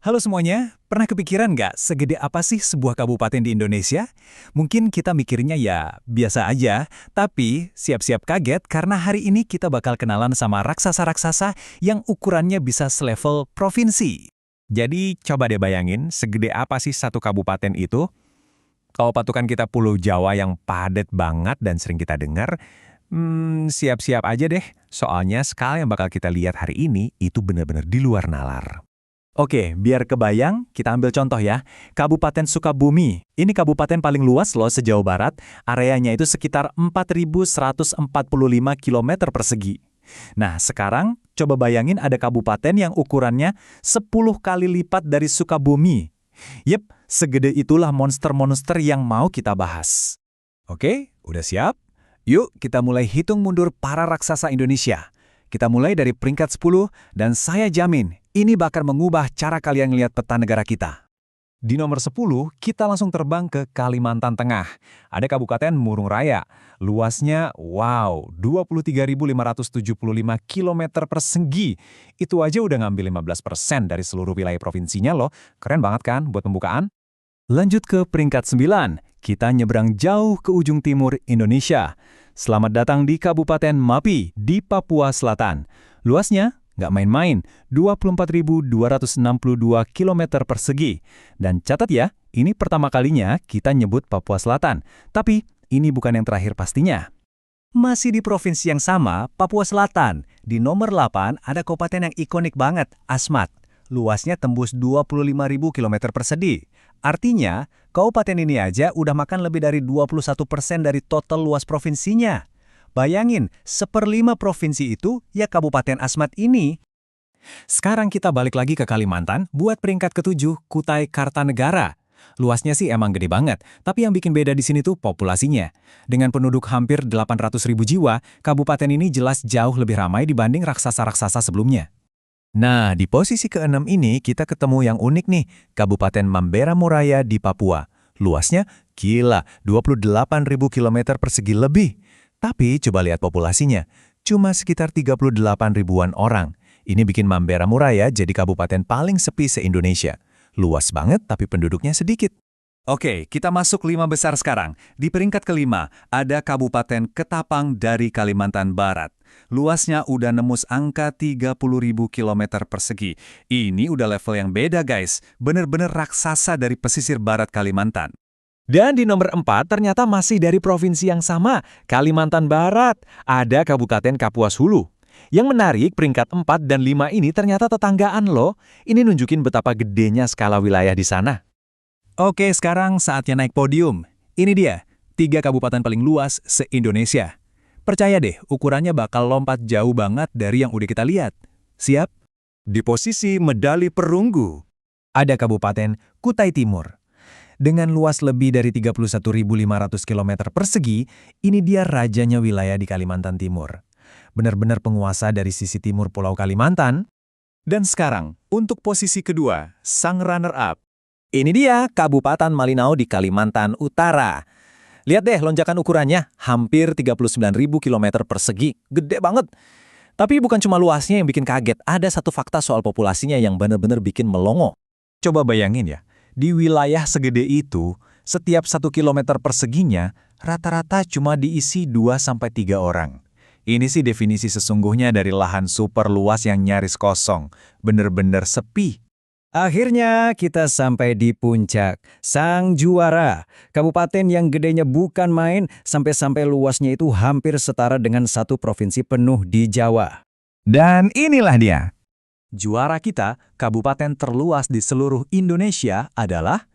Halo semuanya, pernah kepikiran nggak segede apa sih sebuah kabupaten di Indonesia? Mungkin kita mikirnya ya biasa aja, tapi siap-siap kaget karena hari ini kita bakal kenalan sama raksasa-raksasa yang ukurannya bisa selevel provinsi. Jadi coba deh bayangin segede apa sih satu kabupaten itu? Kalau patukan kita Pulau Jawa yang padat banget dan sering kita dengar, siap-siap aja deh, soalnya skala yang bakal kita lihat hari ini itu benar-benar di luar nalar. Oke, biar kebayang, kita ambil contoh ya. Kabupaten Sukabumi. Ini kabupaten paling luas loh se-Jawa Barat. Areanya itu sekitar 4.145 km persegi. Nah, sekarang coba bayangin ada kabupaten yang ukurannya 10 kali lipat dari Sukabumi. Yep, segede itulah monster-monster yang mau kita bahas. Oke, udah siap? Yuk, kita mulai hitung mundur para raksasa Indonesia. Kita mulai dari peringkat 10, dan saya jamin, ini bakal mengubah cara kalian melihat peta negara kita. Di nomor 10, kita langsung terbang ke Kalimantan Tengah. Ada Kabupaten Murung Raya. Luasnya, wow, 23.575 km persegi. Itu aja udah ngambil 15% dari seluruh wilayah provinsinya loh. Keren banget kan buat pembukaan? Lanjut ke peringkat 9, kita nyebrang jauh ke ujung timur Indonesia. Selamat datang di Kabupaten Mapi di Papua Selatan. Luasnya nggak main-main, 24.262 km persegi. Dan catat ya, ini pertama kalinya kita nyebut Papua Selatan. Tapi ini bukan yang terakhir pastinya. Masih di provinsi yang sama, Papua Selatan. Di nomor 8 ada kabupaten yang ikonik banget, Asmat. Luasnya tembus 25.000 km persegi. Artinya, kabupaten ini aja udah makan lebih dari 21% dari total luas provinsinya. Bayangin, 1/5 provinsi itu ya Kabupaten Asmat ini. Sekarang kita balik lagi ke Kalimantan buat peringkat ke-7, Kutai Kartanegara. Luasnya sih emang gede banget, tapi yang bikin beda di sini tuh populasinya. Dengan penduduk hampir 800.000 jiwa, kabupaten ini jelas jauh lebih ramai dibanding raksasa-raksasa sebelumnya. Nah, di posisi ke-6 ini kita ketemu yang unik nih, Kabupaten Mamberamuraya di Papua. Luasnya gila, 28.000 km persegi lebih. Tapi coba lihat populasinya, cuma sekitar 38 ribuan orang. Ini bikin Mamberamuraya jadi kabupaten paling sepi se-Indonesia. Luas banget tapi penduduknya sedikit. Oke, kita masuk 5 besar sekarang. Di peringkat ke-5, ada Kabupaten Ketapang dari Kalimantan Barat. Luasnya udah nembus angka 30.000 km persegi. Ini udah level yang beda guys, bener-bener raksasa dari pesisir barat Kalimantan. Dan di nomor 4 ternyata masih dari provinsi yang sama, Kalimantan Barat. Ada Kabupaten Kapuas Hulu. Yang menarik, peringkat 4 dan 5 ini ternyata tetanggaan loh. Ini nunjukin betapa gedenya skala wilayah di sana. Oke, sekarang saatnya naik podium. Ini dia, 3 kabupaten paling luas se-Indonesia. Percaya deh, ukurannya bakal lompat jauh banget dari yang udah kita lihat. Siap? Di posisi medali perunggu, ada Kabupaten Kutai Timur. Dengan luas lebih dari 31.500 km persegi, ini dia rajanya wilayah di Kalimantan Timur. Benar-benar penguasa dari sisi timur Pulau Kalimantan. Dan sekarang, untuk posisi kedua, sang runner-up. Ini dia Kabupaten Malinau di Kalimantan Utara. Lihat deh lonjakan ukurannya, hampir 39.000 km persegi. Gede banget. Tapi bukan cuma luasnya yang bikin kaget, ada satu fakta soal populasinya yang benar-benar bikin melongo. Coba bayangin ya, di wilayah segede itu, setiap 1 km perseginya, rata-rata cuma diisi 2-3 orang. Ini sih definisi sesungguhnya dari lahan super luas yang nyaris kosong. Bener-bener sepi. Akhirnya kita sampai di puncak, sang juara. Kabupaten yang gedenya bukan main, sampai-sampai luasnya itu hampir setara dengan satu provinsi penuh di Jawa. Dan inilah dia. Juara kita, kabupaten terluas di seluruh Indonesia adalah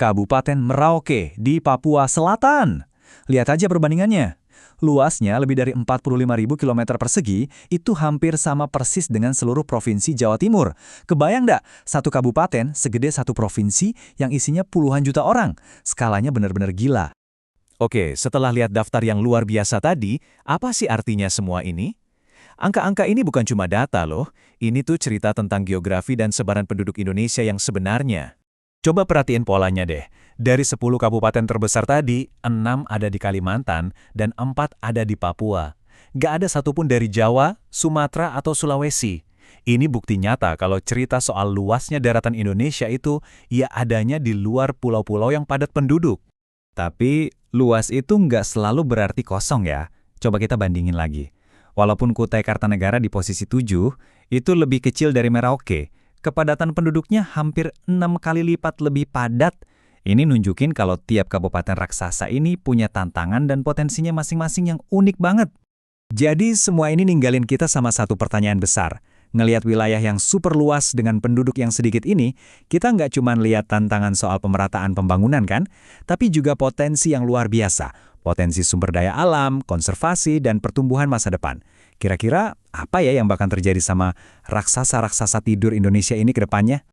Kabupaten Merauke di Papua Selatan. Lihat aja perbandingannya. Luasnya lebih dari 45.000 km persegi, itu hampir sama persis dengan seluruh provinsi Jawa Timur. Kebayang nggak? Satu kabupaten segede satu provinsi yang isinya puluhan juta orang. Skalanya benar-benar gila. Oke, setelah lihat daftar yang luar biasa tadi, apa sih artinya semua ini? Angka-angka ini bukan cuma data loh, ini tuh cerita tentang geografi dan sebaran penduduk Indonesia yang sebenarnya. Coba perhatiin polanya deh. Dari 10 kabupaten terbesar tadi, 6 ada di Kalimantan dan 4 ada di Papua. Gak ada satupun dari Jawa, Sumatera, atau Sulawesi. Ini bukti nyata kalau cerita soal luasnya daratan Indonesia itu ya adanya di luar pulau-pulau yang padat penduduk. Tapi luas itu nggak selalu berarti kosong ya. Coba kita bandingin lagi. Walaupun Kutai Kartanegara di posisi 7, itu lebih kecil dari Merauke. Kepadatan penduduknya hampir 6 kali lipat lebih padat. Ini nunjukin kalau tiap kabupaten raksasa ini punya tantangan dan potensinya masing-masing yang unik banget. Jadi semua ini ninggalin kita sama satu pertanyaan besar. Ngelihat wilayah yang super luas dengan penduduk yang sedikit ini, kita nggak cuma lihat tantangan soal pemerataan pembangunan kan, tapi juga potensi yang luar biasa. Potensi sumber daya alam, konservasi, dan pertumbuhan masa depan. Kira-kira apa ya yang bakal terjadi sama raksasa-raksasa tidur Indonesia ini ke depannya?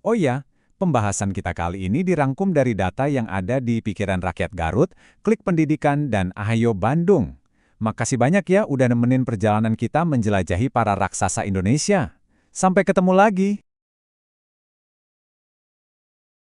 Oh ya, pembahasan kita kali ini dirangkum dari data yang ada di Pikiran Rakyat Garut, Klik Pendidikan, dan Ahayo Bandung. Makasih banyak ya udah nemenin perjalanan kita menjelajahi para raksasa Indonesia. Sampai ketemu lagi.